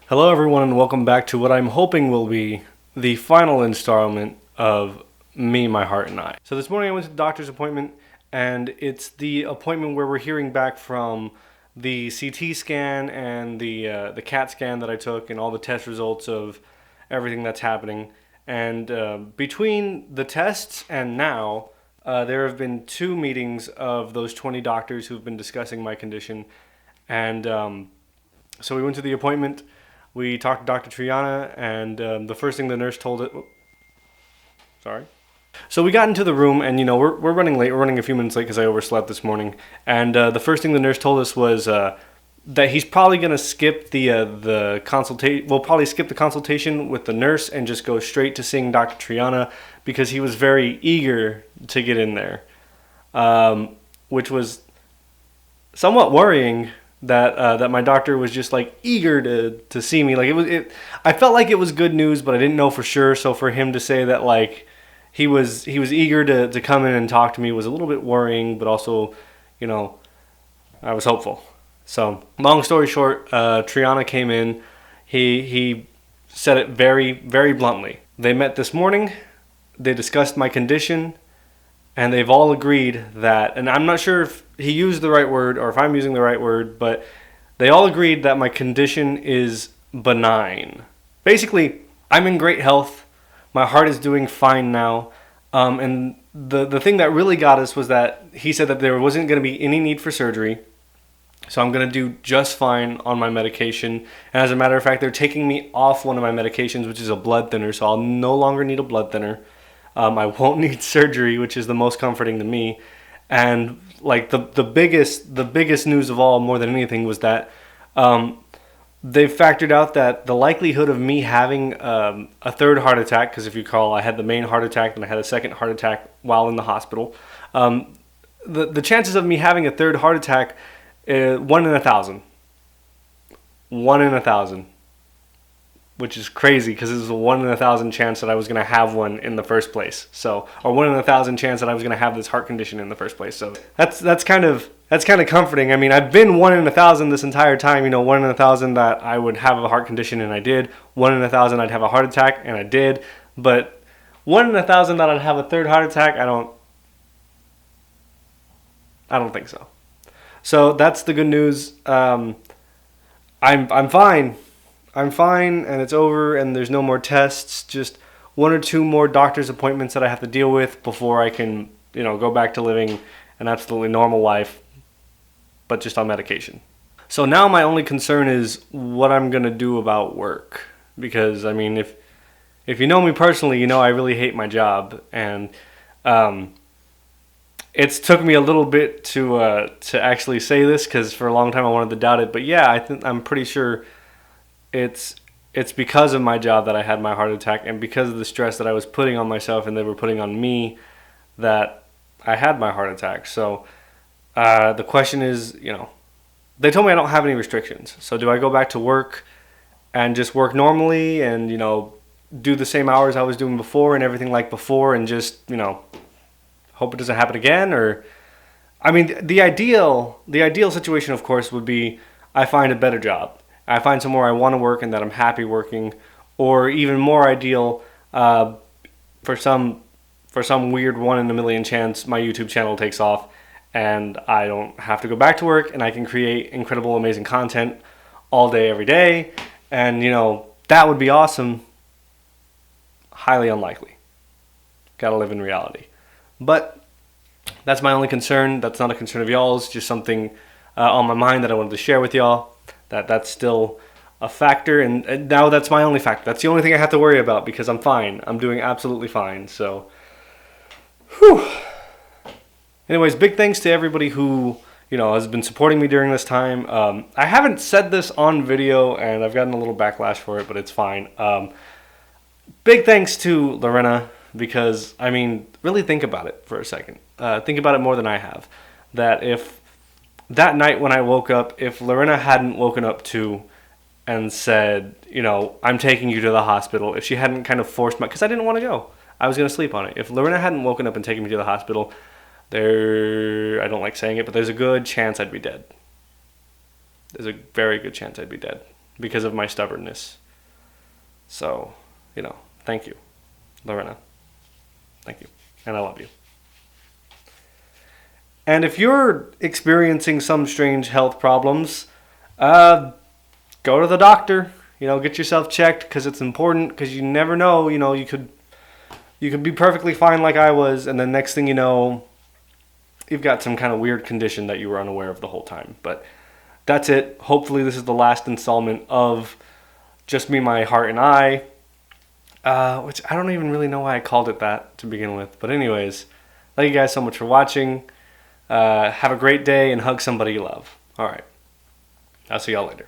Hello everyone and welcome back to what I'm hoping will be the final installment of Me, My Heart, and I. So this morning I went to the doctor's appointment, and it's the appointment where we're hearing back from the CT scan and the CAT scan that I took and all the test results of everything that's happening. And between the tests and now, there have been 2 meetings of those 20 doctors who've been discussing my condition. And so we went to the appointment. We talked to Dr. Triana, and the first thing the nurse told it. Sorry. So we got into the room, and we're running late. We're running a few minutes late because I overslept this morning. And the first thing the nurse told us was that he's probably gonna skip the consultation. We'll probably skip the consultation with the nurse and just go straight to seeing Dr. Triana because he was very eager to get in there, which was somewhat worrying. That my doctor was just like eager to see me. Like I felt like it was good news, but I didn't know for sure. So for him to say that like he was eager to come in and talk to me was a little bit worrying, but also, I was hopeful. So long story short, Triana came in. He said it very, very bluntly. They met this morning. They discussed my condition. And they've all agreed that, and I'm not sure if he used the right word or if I'm using the right word, but they all agreed that my condition is benign. Basically, I'm in great health. My heart is doing fine now. And the thing that really got us was that he said that there wasn't going to be any need for surgery. So I'm going to do just fine on my medication. And as a matter of fact, they're taking me off one of my medications, which is a blood thinner. So I'll no longer need a blood thinner. I won't need surgery, which is the most comforting to me. And like the biggest news of all, more than anything, was that they've factored out that the likelihood of me having a third heart attack, because if you recall, I had the main heart attack and I had a second heart attack while in the hospital. The chances of me having a third heart attack, 1 in 1,000. 1 in 1,000. Which is crazy because it was a 1 in 1,000 chance that I was going to have one in the first place. So, or 1 in 1,000 chance that I was going to have this heart condition in the first place. So that's kind of comforting. I mean, I've been 1 in 1,000 this entire time. 1 in 1,000 that I would have a heart condition, and I did. 1 in 1,000 I'd have a heart attack, and I did. But 1 in 1,000 that I'd have a third heart attack, I don't think so. So that's the good news. I'm fine. I'm fine, and it's over, and there's no more tests, just 1 or 2 more doctor's appointments that I have to deal with before I can, go back to living an absolutely normal life, but just on medication. So now my only concern is what I'm going to do about work. Because, I mean, if you know me personally, I really hate my job, and it's took me a little bit to actually say this, because for a long time I wanted to doubt it, but yeah, I'm pretty sure it's because of my job that I had my heart attack, and because of the stress that I was putting on myself and they were putting on me that I had my heart attack. So the question is, they told me I don't have any restrictions. So do I go back to work and just work normally and, do the same hours I was doing before and everything like before and just, hope it doesn't happen again? Or, I mean, the ideal situation, of course, would be I find a better job. I find somewhere I want to work and that I'm happy working, or even more ideal, for some weird 1 in a million chance, my YouTube channel takes off and I don't have to go back to work and I can create incredible, amazing content all day, every day. And, that would be awesome. Highly unlikely. Gotta live in reality. But that's my only concern. That's not a concern of y'all's, just something on my mind that I wanted to share with y'all. That's still a factor, and now that's my only factor. That's the only thing I have to worry about because I'm fine. I'm doing absolutely fine. So, whew. Anyways, big thanks to everybody who has been supporting me during this time. I haven't said this on video, and I've gotten a little backlash for it, but it's fine. Big thanks to Lorena, because I mean, really think about it for a second. Think about it more than I have. That if that night when I woke up, if Lorena hadn't woken up too and said, I'm taking you to the hospital, if she hadn't kind of forced because I didn't want to go. I was going to sleep on it. If Lorena hadn't woken up and taken me to the hospital, I don't like saying it, but there's a good chance I'd be dead. There's a very good chance I'd be dead. because of my stubbornness. So, thank you, Lorena. Thank you. And I love you. And if you're experiencing some strange health problems, go to the doctor. Get yourself checked, because it's important, because you never know. You could be perfectly fine like I was, and then next thing you know, you've got some kind of weird condition that you were unaware of the whole time. But that's it. Hopefully this is the last installment of Just Me, My Heart, and I, which I don't even really know why I called it that to begin with. But anyways, thank you guys so much for watching. Have a great day, and hug somebody you love. All right. I'll see y'all later.